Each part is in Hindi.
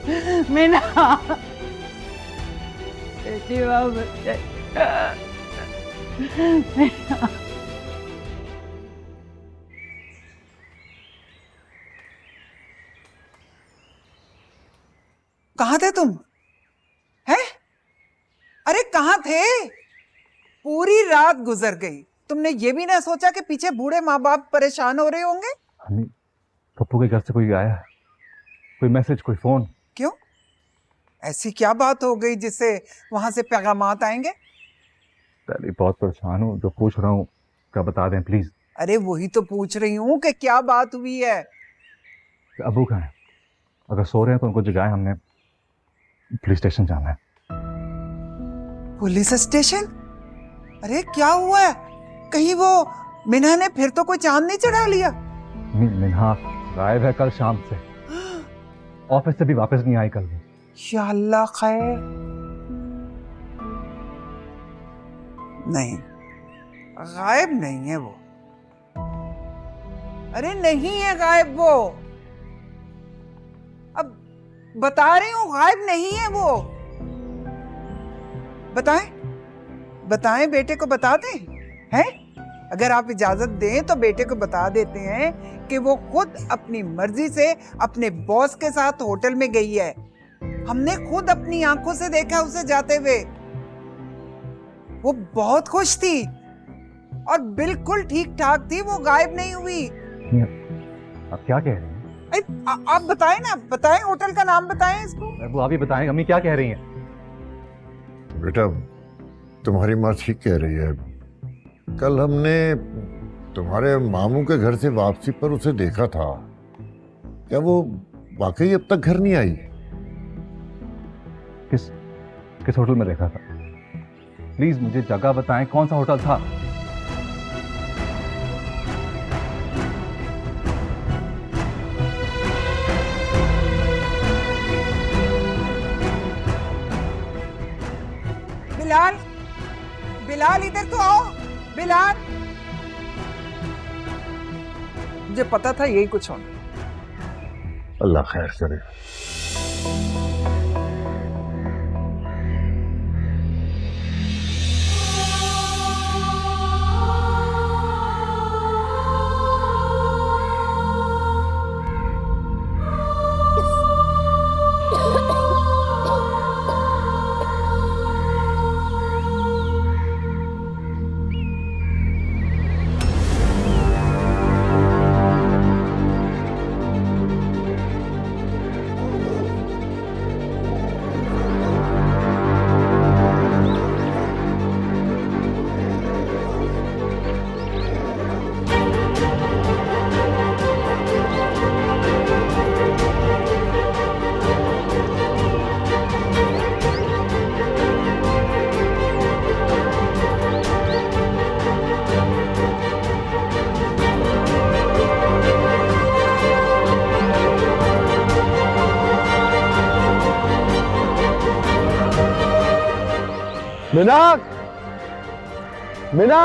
मीना, बेटी वापस मीना। कहाँ थे तुम? हैं? अरे कहाँ थे? पूरी रात गुजर गई, तुमने ये भी ना सोचा कि पीछे बूढ़े माँ बाप परेशान हो रहे होंगे? अम्मी, पप्पू के घर से कोई आया? कोई मैसेज, कोई फोन? क्यों? ऐसी क्या बात हो गई जिससे वहां से पैगामात आएंगे? पहले बहुत परेशान हूँ, जो पूछ रहा हूँ क्या बता दें प्लीज। अरे वही तो पूछ रही हूँ कि क्या बात हुई है। अबू कहाँ है? अगर सो रहे हैं तो उनको जगाएं, हमने पुलिस स्टेशन जाना है। Police station? अरे क्या हुआ है? कहीं वो मिन्हा ने फिर तो कोई चांद नहीं चढ़ा लिया? मिन्हा गायब है कल शाम से, ऑफिस से भी वापस नहीं आई कल वो। या अल्लाह खैर। नहीं, गायब नहीं है वो। अरे नहीं है गायब वो। अब बता रही हूं गायब नहीं है वो। बताएं? बताएं, बेटे को बता दें? हैं? अगर आप इजाजत दें तो बेटे को बता देते हैं कि वो खुद अपनी मर्जी से अपने बॉस के साथ होटल में गई है। हमने खुद अपनी आंखों से देखा उसे जाते हुए। वो बहुत खुश थी और बिल्कुल ठीक ठाक थी, वो गायब नहीं हुई। आप क्या कह रही हैं? आप बताएं ना, बताएं, होटल का नाम बताएं इसको। वो आप ही बताएं, अम्मी क्या कह रही हैं? बेटा, तुम्हारी माँ ठीक कह रही है। कल हमने तुम्हारे मामू के घर से वापसी पर उसे देखा था। क्या वो वाकई अब तक घर नहीं आई? किस किस होटल में देखा था? प्लीज मुझे जगह बताएं, कौन सा होटल था? बिलाल, बिलाल इधर तो आओ। बिलाल, मुझे पता था यही कुछ होना। अल्लाह खैर करे। मीना, मीना,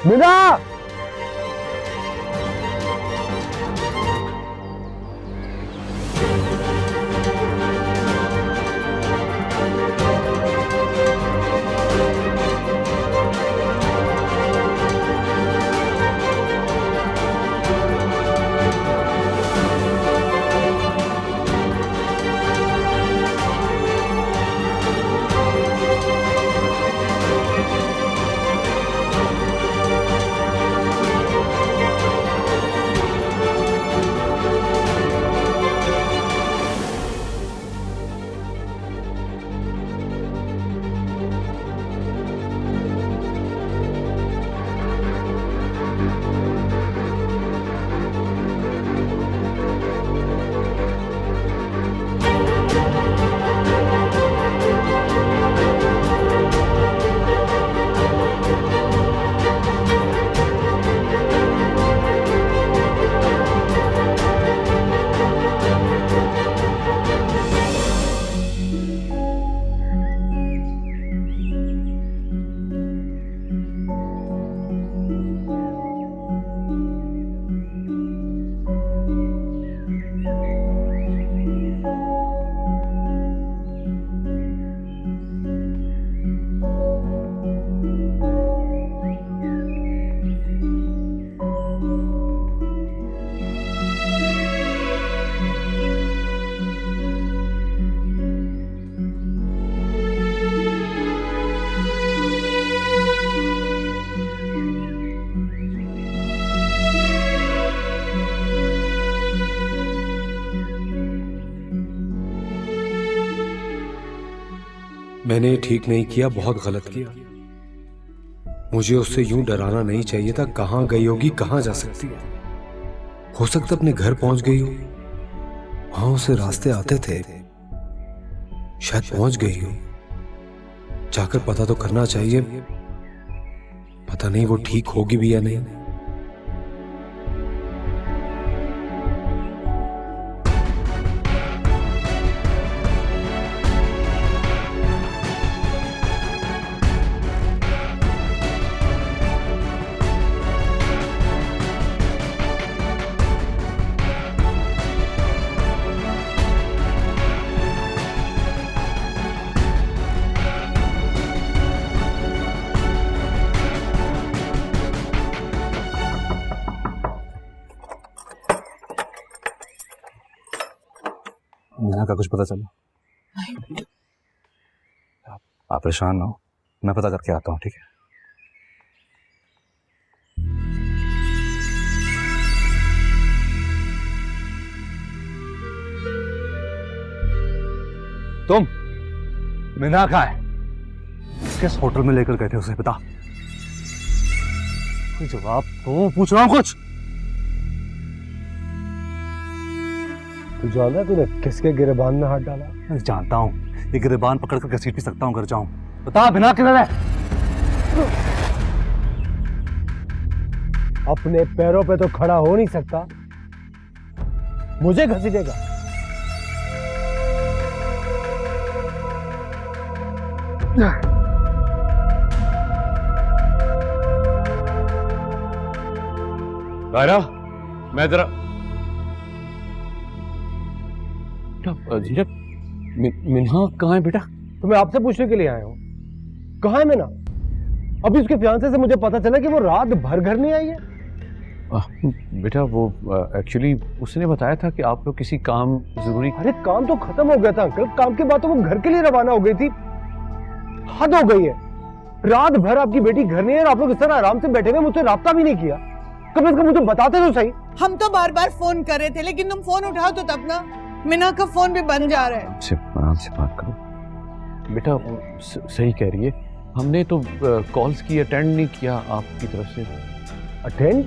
मीना। मैंने ठीक नहीं किया, बहुत गलत किया। मुझे उससे यूं डराना नहीं चाहिए था। कहां गई होगी, कहां जा सकती है? हो सकता अपने घर पहुंच गई हो। वहां उसे रास्ते आते थे, शायद पहुंच गई हो। जाकर पता तो करना चाहिए। पता नहीं वो ठीक होगी भी या नहीं। मीना का कुछ पता चला? आप परेशान ना हो, मैं पता करके आता हूँ, ठीक है? तुम मीना कहाँ है? किस होटल में लेकर गए थे उसे, बता। कोई जवाब तो, पूछ रहा हूँ कुछ। तू जानता है तूने किसके गिरेबान में हाथ डाला? मैं जानता हूँ, ये गिरेबान पकड़ कर घसीट भी सकता हूँ, घर जाऊँ। बता बिना किधर है? अपने पैरों पे तो खड़ा हो नहीं सकता, मुझे घसीटेगा? रायरा, मैं जरा जीजा, मिन्हा कहाँ है बेटा? तो मैं आपसे पूछने के लिए आया हूँ, कहाँ है मीना? अभी उसके फियांसे से मुझे पता चला कि वो रात भर घर नहीं आई है। बेटा वो एक्चुअली उसने बताया था कि आप लोग किसी काम जरूरी। अरे काम तो खत्म हो गया था अंकल, काम के बाद तो वो घर के लिए रवाना हो गई थी। हद हो गई है, रात भर आपकी बेटी घर नहीं है और आप लोग इस तरह आराम से बैठे हुए, मुझसे राब्ता भी नहीं किया। कम से कम मुझे बताते तो सही। हम तो बार बार फोन कर रहे थे, लेकिन तुम फोन उठाओ तो तब ना। मीना का फोन भी बंद जा रहा है। आराम से बात करो बेटा, सही कह रही है। हमने तो कॉल्स की अटेंड नहीं किया आपकी तरफ से। अटेंड?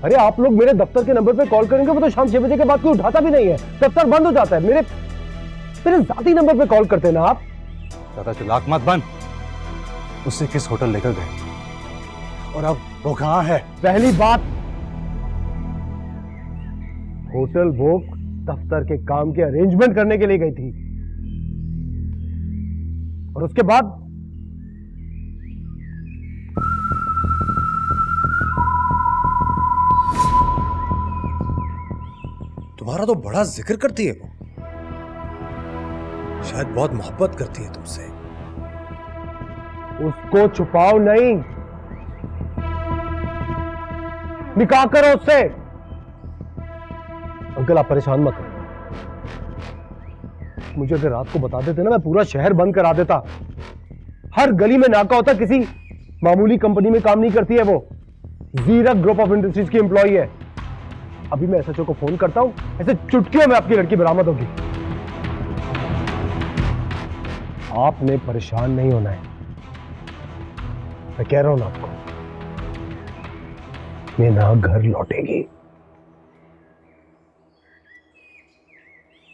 अरे आप लोग मेरे दफ्तर के नंबर पे कॉल करेंगे, वो तो शाम 6 बजे के बाद कोई उठाता भी नहीं है, दफ्तर बंद हो जाता है। मेरे जाती नंबर पे कॉल करते हैं ना आप। ज्यादा चालाक मत बन। उससे किस होटल लेकर गए और अब वो कहाँ है? पहली बात, होटल वो दफ्तर के काम के अरेंजमेंट करने के लिए गई थी, और उसके बाद तुम्हारा तो बड़ा जिक्र करती है वो। शायद बहुत मोहब्बत करती है तुमसे। उसको छुपाओ नहीं, निकाह करो उससे। अंकल आप परेशान मत हो, मुझे अगर रात को बता देते ना, मैं पूरा शहर बंद करा देता। हर गली में नाका होता। किसी मामूली कंपनी में काम नहीं करती है वो, ज़ीरक ग्रुप ऑफ इंडस्ट्रीज की एम्प्लॉई है। अभी मैं एसएचओ को फोन करता हूं, ऐसे चुटकियों में आपकी लड़की बरामद होगी। आपने परेशान नहीं होना है, मैं कह रहा हूं ना आपको, मीना घर लौटेगी,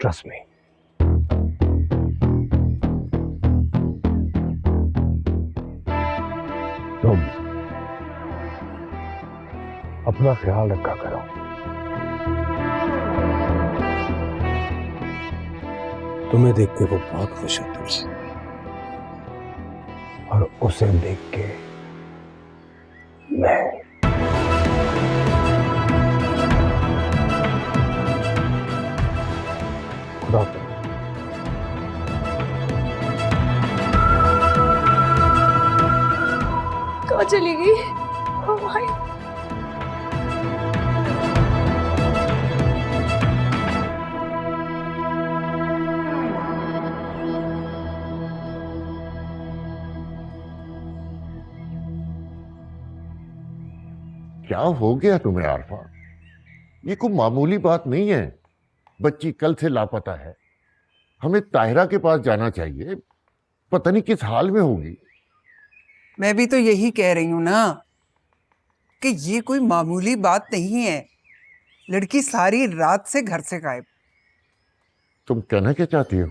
ट्रस्ट मी। तुम अपना ख्याल रखा करो। तुम्हें देख के वो बहुत खुश है तुमसे, और उसे देख के मैं। खुदा हाफिज़। कहाँ चली गई? Oh my क्या हो गया तुम्हें आरफा? ये कोई मामूली बात नहीं है। बच्ची कल से लापता है, हमें ताहिरा के पास जाना चाहिए, पता नहीं किस हाल में होगी। मैं भी तो यही कह रही हूं ना कि ये कोई मामूली बात नहीं है। लड़की सारी रात से घर से गायब। तुम कहना क्या चाहती हो?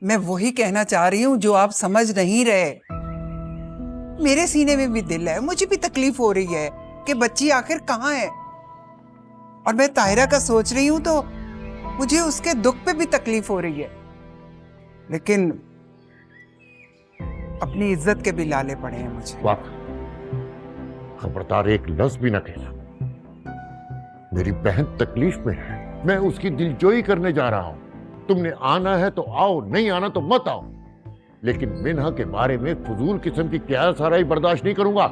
मैं वही कहना चाह रही हूं जो आप समझ नहीं रहे। मेरे सीने में भी दिल है, मुझे भी तकलीफ हो रही है कि बच्ची आखिर कहाँ है। और मैं ताहिरा का सोच रही हूं तो मुझे उसके दुख पे भी तकलीफ हो रही है, लेकिन अपनी इज्जत के भी लाले पड़े हैं मुझे। वाह, खबरदार एक लफ्ज भी न कहना। मेरी बहन तकलीफ में है, मैं उसकी दिलजोई करने जा रहा हूं। तुमने आना है तो आओ, नहीं आना तो मत आओ, लेकिन मिन्हा के बारे में फजूल किस्म की क्या साराई बर्दाश्त नहीं करूंगा।